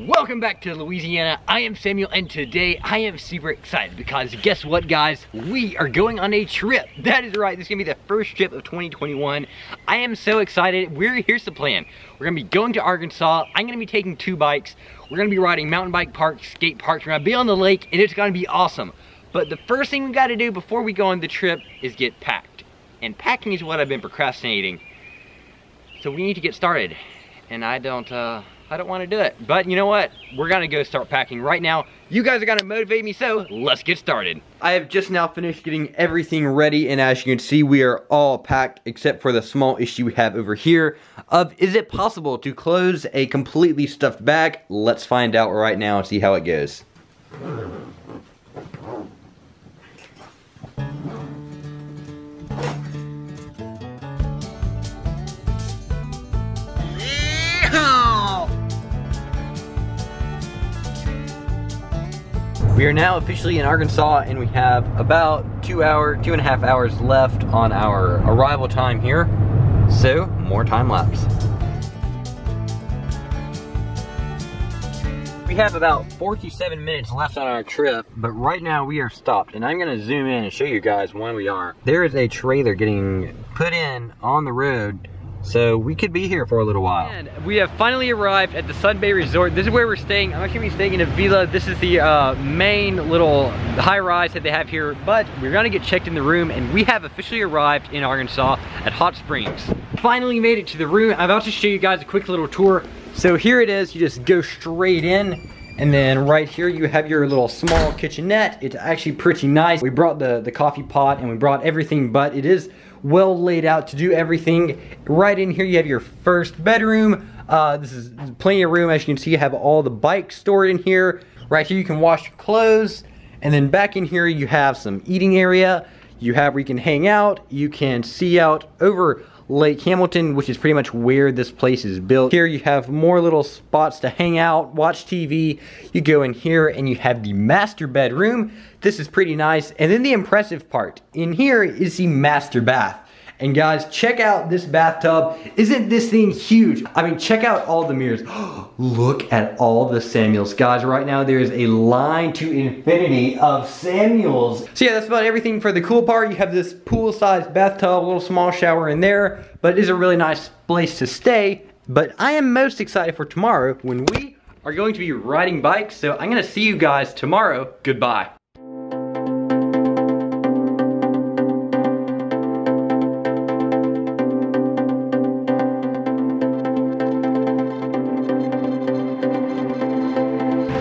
Welcome back to Louisiana. I am Samuel, and today I am super excited because guess what, guys? We are going on a trip. That is right, this is gonna be the first trip of 2021. I am so excited. Here's the plan. We're gonna be going to Arkansas. I'm gonna be taking 2 bikes. We're gonna be riding mountain bike parks, skate parks. We're gonna be on the lake, and it's gonna be awesome. But the first thing we gotta do before we go on the trip is get packed. And packing is what I've been procrastinating. So we need to get started. And I don't want to do it. But you know what? We're gonna go start packing right now. You guys are gonna motivate me, so let's get started. I have just now finished getting everything ready, and as you can see, we are all packed except for the small issue we have over here of, is it possible to close a completely stuffed bag? Let's find out right now and see how it goes. We are now officially in Arkansas, and we have about 2.5 hours left on our arrival time here. So, more time lapse. We have about 47 minutes left on our trip, but right now we are stopped, and I'm gonna zoom in and show you guys when we are. There is a trailer getting put in on the road, so we could be here for a little while. And we have finally arrived at the Sun Bay Resort. This is where we're staying. I'm actually staying in a villa. This is the main little high rise that they have here, but we're gonna get checked in the room, and we have officially arrived in Arkansas at Hot Springs. Finally made it to the room. I'm about to show you guys a quick little tour. So here it is. You just go straight in, and then right here you have your little small kitchenette. It's actually pretty nice. We brought the coffee pot, and we brought everything, but it is well laid out to do everything. Right in here you have your first bedroom. This is plenty of room. As you can see, you have all the bikes stored in here. Right here you can wash your clothes, and then back in here you have some eating area. You have where you can hang out. You can see out over Lake Hamilton, which is pretty much where this place is built. Here you have more little spots to hang out, watch TV. You go in here and you have the master bedroom. This is pretty nice. And then the impressive part in here is the master bath. And guys, check out this bathtub. Isn't this thing huge? I mean, check out all the mirrors. Look at all the Samuels. Guys, right now there is a line to infinity of Samuels. So yeah, that's about everything for the cool part. You have this pool-sized bathtub, a little small shower in there, but it is a really nice place to stay. But I am most excited for tomorrow when we are going to be riding bikes. So I'm gonna see you guys tomorrow. Goodbye.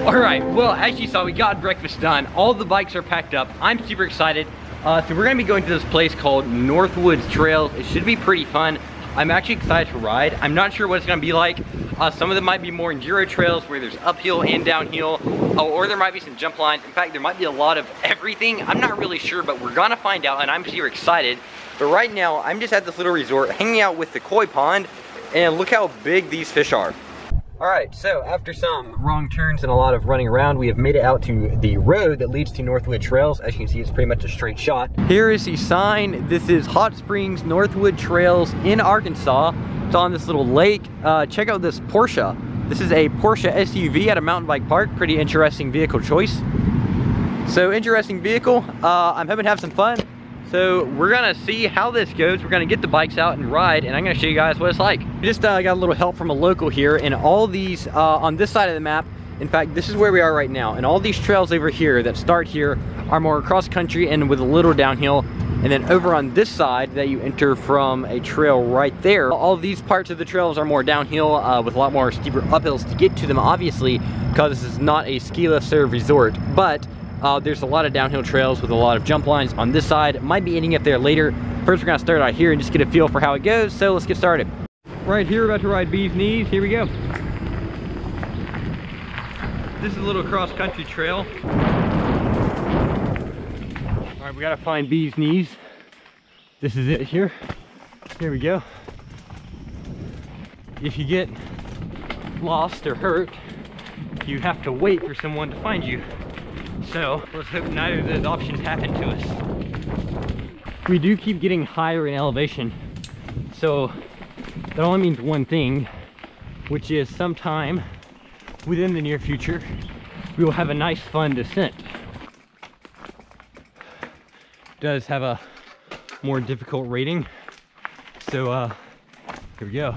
Alright, well, as you saw, we got breakfast done. All the bikes are packed up. I'm super excited. So we're going to be going to this place called Northwoods Trails. It should be pretty fun. I'm actually excited to ride. I'm not sure what it's going to be like. Some of them might be more enduro trails where there's uphill and downhill. Or there might be some jump lines. In fact, there might be a lot of everything. I'm not really sure, but we're going to find out, and I'm super excited. But right now, I'm just at this little resort hanging out with the koi pond, and look how big these fish are. Alright, so after some wrong turns and a lot of running around, we have made it out to the road that leads to Northwood Trails. As you can see, it's pretty much a straight shot. Here is the sign. This is Hot Springs Northwood Trails in Arkansas. It's on this little lake. Check out this Porsche. This is a Porsche SUV at a mountain bike park. Pretty interesting vehicle choice. So, interesting vehicle. I'm hoping to have some fun. So we're gonna see how this goes. We're gonna get the bikes out and ride, and I'm gonna show you guys what it's like. We just got a little help from a local here, and all these on this side of the map, in fact, this is where we are right now, and all these trails over here that start here are more cross country and with a little downhill. And then over on this side that you enter from a trail right there, all these parts of the trails are more downhill with a lot more steeper uphills to get to them, obviously, because this is not a ski lift served resort. But there's a lot of downhill trails with a lot of jump lines on this side. Might be ending up there later. First, we're gonna start out here and just get a feel for how it goes. So let's get started. Right here, we're about to ride Bee's Knees. Here we go. This is a little cross-country trail. All right, we gotta find Bee's Knees. This is it here. Here we go. If you get lost or hurt, you have to wait for someone to find you. So let's hope neither of those options happen to us. We do keep getting higher in elevation, so that only means one thing, which is sometime within the near future, we will have a nice fun descent. It does have a more difficult rating, so here we go.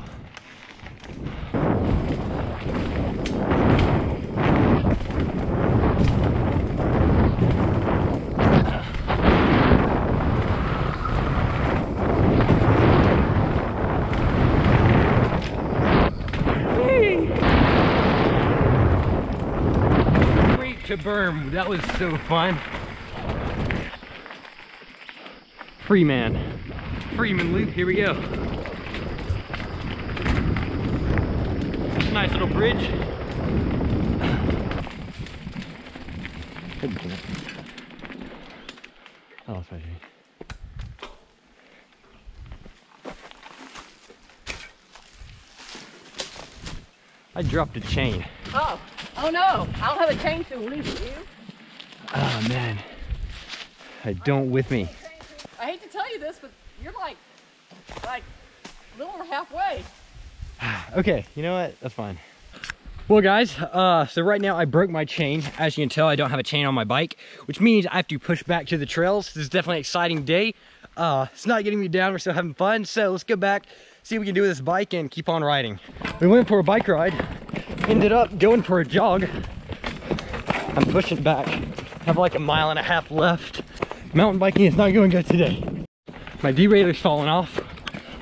To berm, that was so fun. Freeman loop, here we go. Nice little bridge. Oh, that's right. I dropped a chain. Oh no, I don't have a chain to leave it, do you? Oh man, I don't with me. I hate to tell you this, but you're like a little over halfway. Okay, you know what? That's fine. Well guys, so right now I broke my chain. As you can tell, I don't have a chain on my bike, which means I have to push back to the trails. This is definitely an exciting day. It's not getting me down, we're still having fun. So let's go back, see what we can do with this bike and keep on riding. We went for a bike ride, ended up going for a jog. I'm pushing back, have like 1.5 miles left. Mountain biking is not going good today. My derailleur's falling off.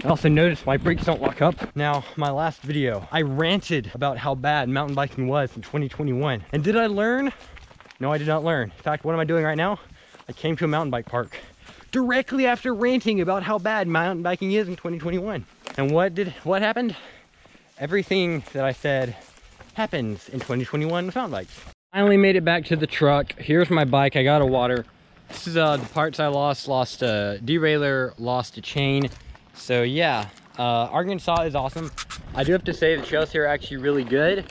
I also noticed my brakes don't lock up. Now, my last video, I ranted about how bad mountain biking was in 2021. And did I learn? No, I did not learn. In fact, what am I doing right now? I came to a mountain bike park directly after ranting about how bad mountain biking is in 2021. And what happened? Everything that I said happens in 2021 with mountain bikes. Finally made it back to the truck. Here's my bike, I got a water. This is the parts I lost a derailleur, lost a chain. So yeah, Arkansas is awesome. I do have to say the trails here are actually really good.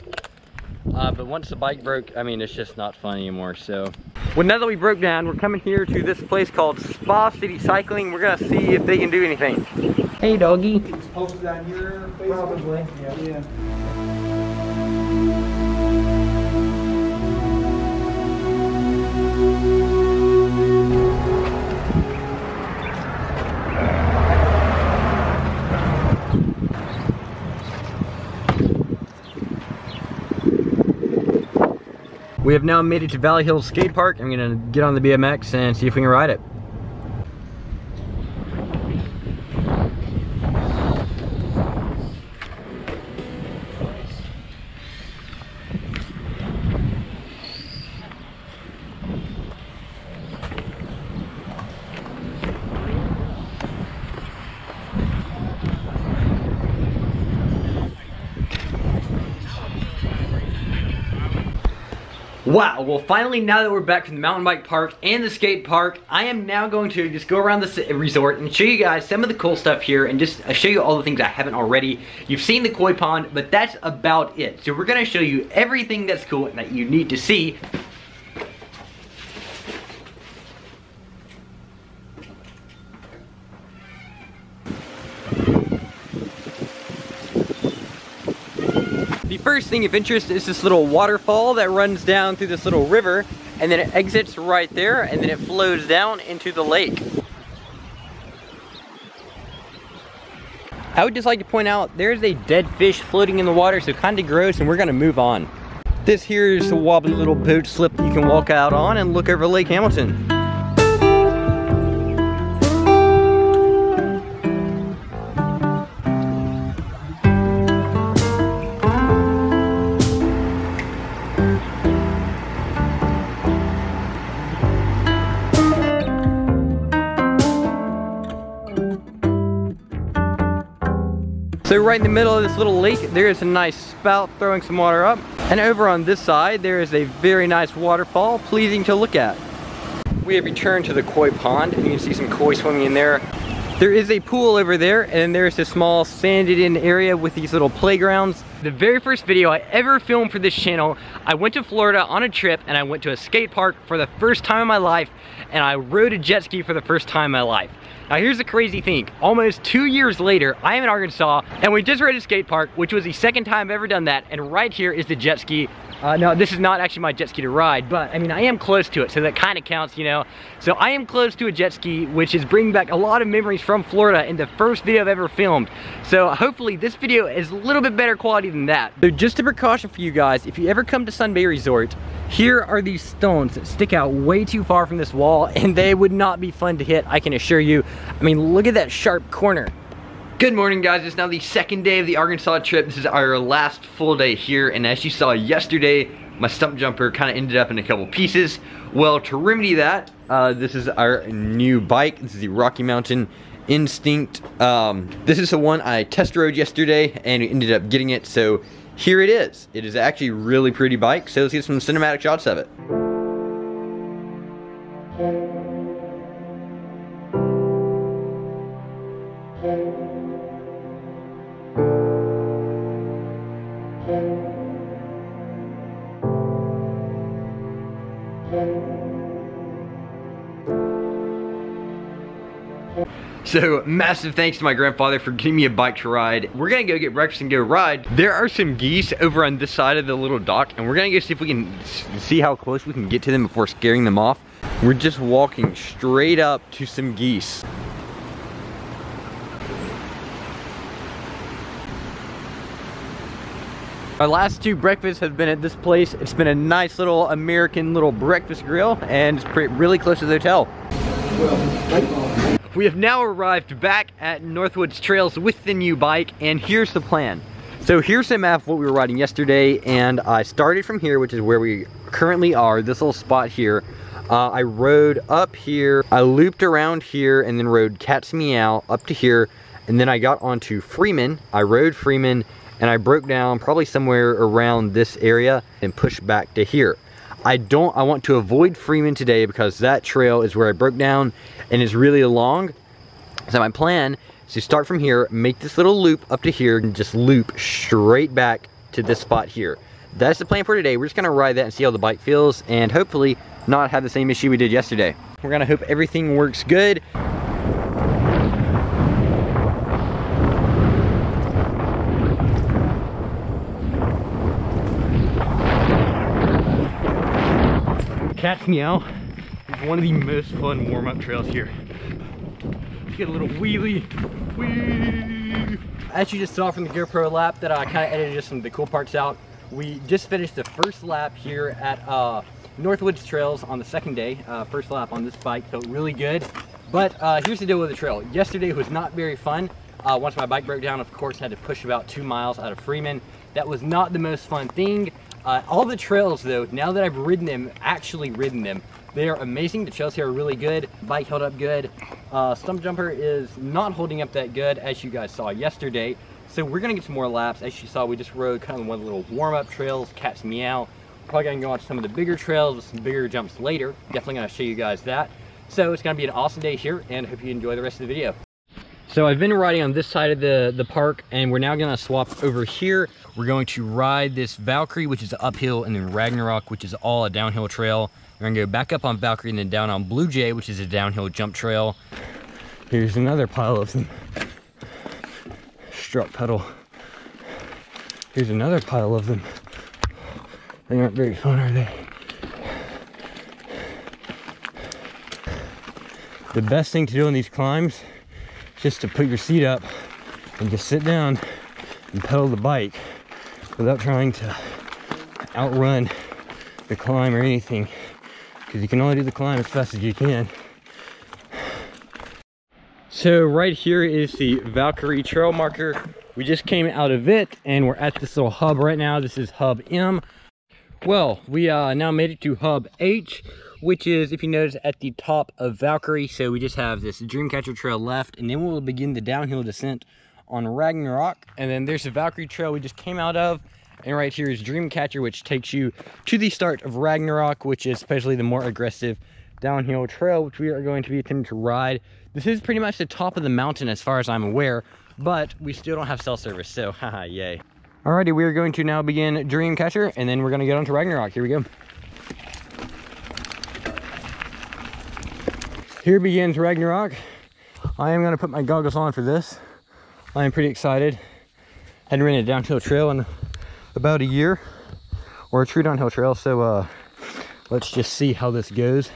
But once the bike broke, I mean, it's just not fun anymore, so. Well, now that we broke down, we're coming here to this place called Spa City Cycling. We're gonna see if they can do anything. Hey, doggy. It's posted on your Facebook? Probably, yeah. We have now made it to Valley Hills Skate Park. I'm gonna get on the BMX and see if we can ride it. Wow, well finally, now that we're back from the mountain bike park and the skate park, I am now going to just go around the resort and show you guys some of the cool stuff here and just show you all the things I haven't already. You've seen the koi pond, but that's about it. So we're gonna show you everything that's cool and that you need to see. The first thing of interest is this little waterfall that runs down through this little river, and then it exits right there, and then it flows down into the lake. I would just like to point out, there's a dead fish floating in the water, so kind of gross, and we're gonna move on. This here is a wobbly little boat slip you can walk out on and look over Lake Hamilton. So right in the middle of this little lake, there is a nice spout throwing some water up. And over on this side, there is a very nice waterfall, pleasing to look at. We have returned to the koi pond, and you can see some koi swimming in there. There is a pool over there, and then there's a small sanded in area with these little playgrounds. The very first video I ever filmed for this channel, I went to Florida on a trip, and I went to a skate park for the first time in my life, and I rode a jet ski for the first time in my life. Now here's the crazy thing, almost 2 years later, I am in Arkansas, and we just rode a skate park, which was the second time I've ever done that, and right here is the jet ski. No, this is not actually my jet ski to ride, but I mean, I am close to it, so that kind of counts, you know. So I am close to a jet ski, which is bringing back a lot of memories from Florida in the first video I've ever filmed. So hopefully this video is a little bit better quality than that. So just a precaution for you guys, if you ever come to Sun Bay Resort, here are these stones that stick out way too far from this wall, and they would not be fun to hit, I can assure you. I mean, look at that sharp corner. Good morning, guys. It's now the second day of the Arkansas trip. This is our last full day here, and as you saw yesterday, my stump jumper kind of ended up in a couple pieces. Well, to remedy that, this is our new bike. This is the Rocky Mountain Instinct. This is the one I test rode yesterday and ended up getting it, so here it is. It is actually a really pretty bike, so let's get some cinematic shots of it. So, massive thanks to my grandfather for getting me a bike to ride. We're gonna go get breakfast and go ride. There are some geese over on this side of the little dock, and we're gonna go see if we can see how close we can get to them before scaring them off. We're just walking straight up to some geese. Our last two breakfasts have been at this place. It's been a nice little American little breakfast grill, and it's really close to the hotel. We have now arrived back at Northwoods Trails with the new bike, and here's the plan. So here's the map of what we were riding yesterday, and I started from here, which is where we currently are, this little spot here. I rode up here, I looped around here, and then rode Cat's Meow up to here, and then I got onto Freeman. I rode Freeman, and I broke down probably somewhere around this area and pushed back to here. I want to avoid Freeman today because that trail is where I broke down and is really long. So my plan is to start from here, make this little loop up to here, and just loop straight back to this spot here. That's the plan for today. We're just gonna ride that and see how the bike feels, and hopefully not have the same issue we did yesterday. We're gonna hope everything works good. Cat's Meow is one of the most fun warm-up trails here. Let's get a little wheelie. Whee! As you just saw from the GoPro lap that I kind of edited just some of the cool parts out, we just finished the first lap here at Northwoods Trails on the second day. First lap on this bike, felt really good. But here's the deal with the trail. Yesterday was not very fun. Once my bike broke down, of course, I had to push about 2 miles out of Freeman. That was not the most fun thing. All the trails though, now that I've ridden them, they are amazing. The trails here are really good. Bike held up good. Stump jumper is not holding up that good, as you guys saw yesterday. So we're gonna get some more laps. As you saw, we just rode kind of one of the little warm-up trails, Cat's Meow. Probably gonna go on some of the bigger trails with some bigger jumps later. Definitely gonna show you guys that. So it's gonna be an awesome day here, and hope you enjoy the rest of the video. So I've been riding on this side of the park, and we're now gonna swap over here. We're going to ride this Valkyrie, which is uphill, and then Ragnarok, which is all a downhill trail. We're gonna go back up on Valkyrie and then down on Blue Jay, which is a downhill jump trail. Here's another pile of them. Strut pedal. Here's another pile of them. They aren't very fun, are they? The best thing to do on these climbs is just to put your seat up and just sit down and pedal the bike without trying to outrun the climb or anything, because you can only do the climb as fast as you can. So right here is the Valkyrie trail marker. We just came out of it and we're at this little hub right now. This is hub M. Well, we now made it to hub H, which is, if you notice, at the top of Valkyrie. So we just have this Dreamcatcher trail left, and then we'll begin the downhill descent on Ragnarok. And then there's the Valkyrie trail we just came out of, and right here is Dreamcatcher, which takes you to the start of Ragnarok, which is especially the more aggressive downhill trail, which we are going to be attempting to ride. This is pretty much the top of the mountain as far as I'm aware, but we still don't have cell service, so haha, yay. Alrighty, we are going to now begin Dreamcatcher, and then we're going to get onto Ragnarok. Here we go. Here begins Ragnarok. I am going to put my goggles on for this. I am pretty excited. Hadn't ridden a downhill trail in about a year, or a true downhill trail, so let's just see how this goes.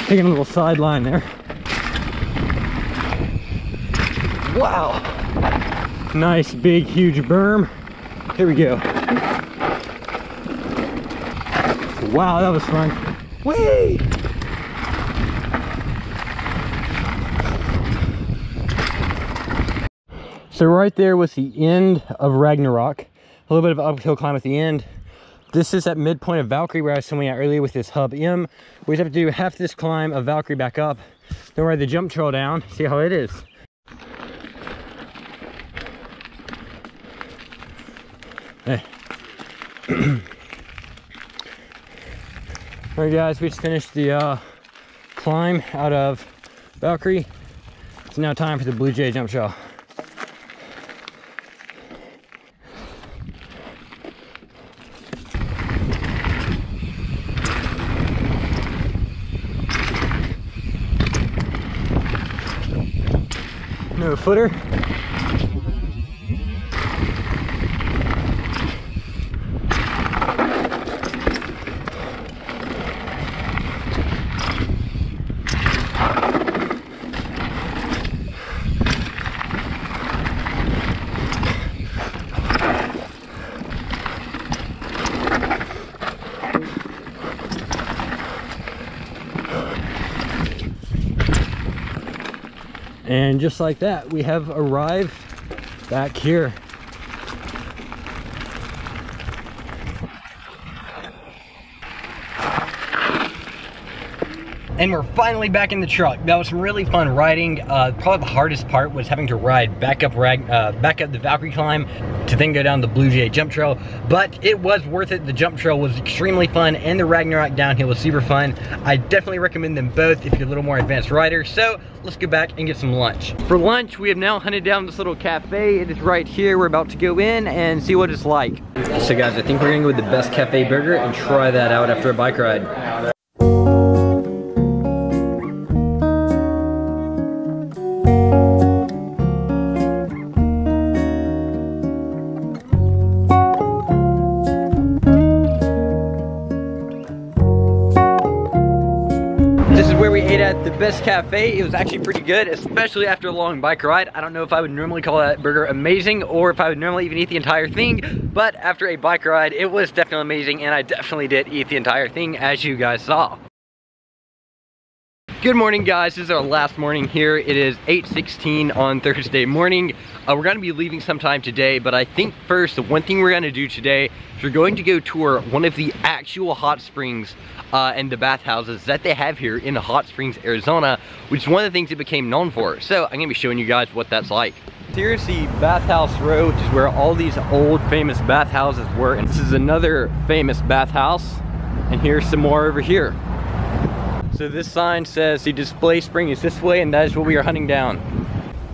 Taking a little sideline there. Wow. Nice, big, huge berm. Here we go. Wow, that was fun. Whee! So right there was the end of Ragnarok. A little bit of uphill climb at the end. This is at midpoint of Valkyrie where I was swimming at earlier with this Hub M. We just have to do half this climb of Valkyrie back up. Then ride the jump trail down, see how it is. Hey. Alright guys, we just finished the climb out of Valkyrie. It's now time for the Blue Jay jump trail. No footer. And just like that, we have arrived back here. And we're finally back in the truck. That was really fun riding. Probably the hardest part was having to ride back up the Valkyrie climb to then go down the Blue Jay jump trail. But it was worth it. The jump trail was extremely fun, and the Ragnarok downhill was super fun. I definitely recommend them both if you're a little more advanced rider. So let's go back and get some lunch. For lunch, we have now hunted down this little cafe. It is right here. We're about to go in and see what it's like. So guys, I think we're gonna go with the Best Cafe burger and try that out after a bike ride. At the Best Cafe. It was actually pretty good, especially after a long bike ride. I don't know if I would normally call that burger amazing or if I would normally even eat the entire thing, but after a bike ride, it was definitely amazing, and I definitely did eat the entire thing, as you guys saw. Good morning guys, this is our last morning here. It is 8:16 on Thursday morning. We're gonna be leaving sometime today, but I think first, the one thing we're gonna do today is we're going to go tour one of the actual hot springs and the bathhouses that they have here in Hot Springs, Arizona, which is one of the things it became known for. So I'm gonna be showing you guys what that's like. Here's the bathhouse row, which is where all these old famous bathhouses were. And this is another famous bathhouse. And here's some more over here. So this sign says the display spring is this way, and that is what we are hunting down.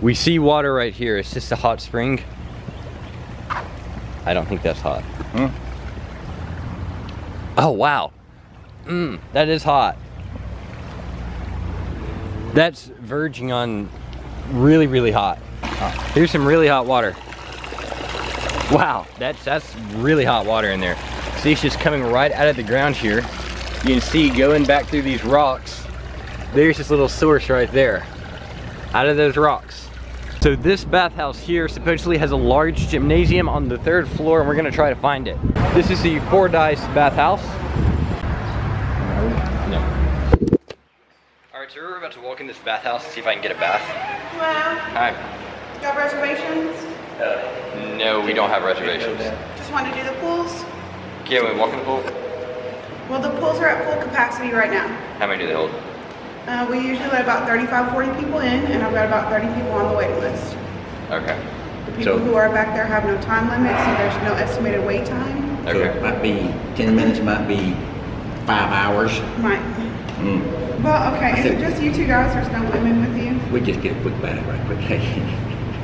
We see water right here. It's just a hot spring. I don't think that's hot. Hmm? Oh, wow. That is hot. That's verging on really, really hot. Here's some really hot water. Wow, that's really hot water in there. See, it's just coming right out of the ground here. You can see going back through these rocks. There's this little source right there, out of those rocks. So this bathhouse here supposedly has a large gymnasium on the 3rd floor, and we're gonna try to find it. This is the Fordyce bathhouse. No. All right, so we're about to walk in this bathhouse and see if I can get a bath. Hello. Hi. You got reservations? No, we don't have reservations. Just want to do the pools? Can we walk in the pool? Well, the pools are at full capacity right now. How many do they hold? We usually let about 35, 40 people in, and I've got about 30 people on the waiting list. Okay. The people who are back there have no time limit, so there's no estimated wait time. Okay. So it might be 10 minutes, might be 5 hours. Might. Well, okay, is it just you two guys? There's no women with you? We just get a quick bath right quick.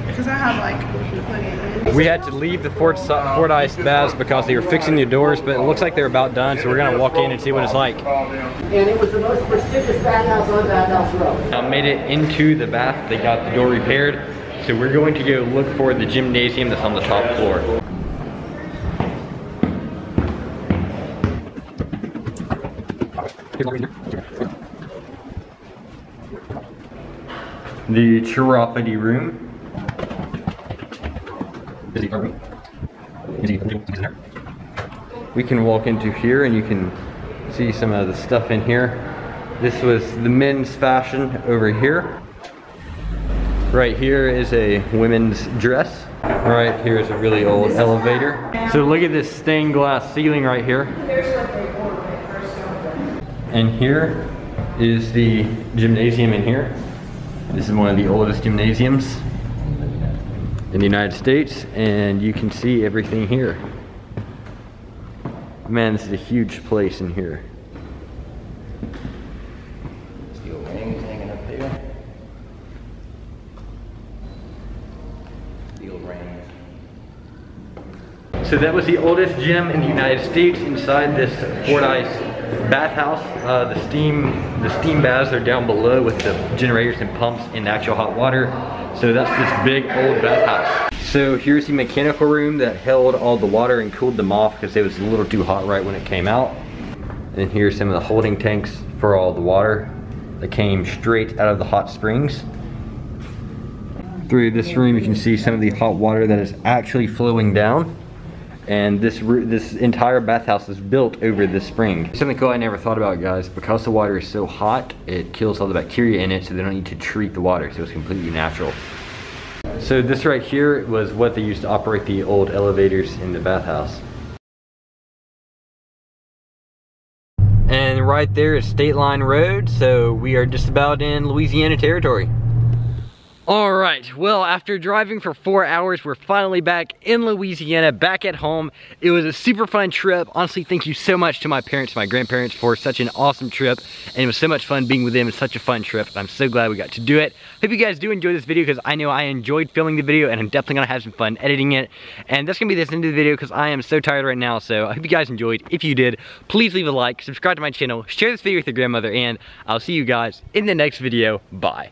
Because I have like plenty of men. We had to leave the Fordyce baths because they were fixing the doors, but it looks like they're about done, so we're gonna walk in and see what it's like. And it was the most prestigious bathhouse on Bathhouse Road. I made it into the bath. They got the door repaired, so we're going to go look for the gymnasium that's on the top floor. The chiropody room. We can walk into here and you can see some of the stuff in here. This was the men's fashion over here. Right here is a women's dress. Right here is a really old elevator. So look at this stained glass ceiling right here. And here is the gymnasium in here. This is one of the oldest gymnasiums in the United States, and you can see everything here. Man, this is a huge place in here. Steel rings hanging up there. Steel rings. So that was the oldest gym in the United States inside this Fordyce bathhouse. The steam baths are down below with the generators and pumps and actual hot water. So that's this big old bathhouse. So here's the mechanical room that held all the water and cooled them off because it was a little too hot right when it came out. And here's some of the holding tanks for all the water that came straight out of the hot springs. Through this room you can see some of the hot water that is actually flowing down. And this entire bathhouse is built over this spring. Something cool I never thought about, guys, because the water is so hot, it kills all the bacteria in it, so they don't need to treat the water, so it's completely natural. So this right here was what they used to operate the old elevators in the bathhouse. And right there is State Line Road, so we are just about in Louisiana territory. All right, well, after driving for 4 hours, we're finally back in Louisiana, back at home. It was a super fun trip. Honestly, thank you so much to my parents, my grandparents for such an awesome trip. And it was so much fun being with them. It's such a fun trip. I'm so glad we got to do it. Hope you guys do enjoy this video because I know I enjoyed filming the video and I'm definitely gonna have some fun editing it. And that's gonna be this end of the video because I am so tired right now. So I hope you guys enjoyed. If you did, please leave a like, subscribe to my channel, share this video with your grandmother, and I'll see you guys in the next video. Bye.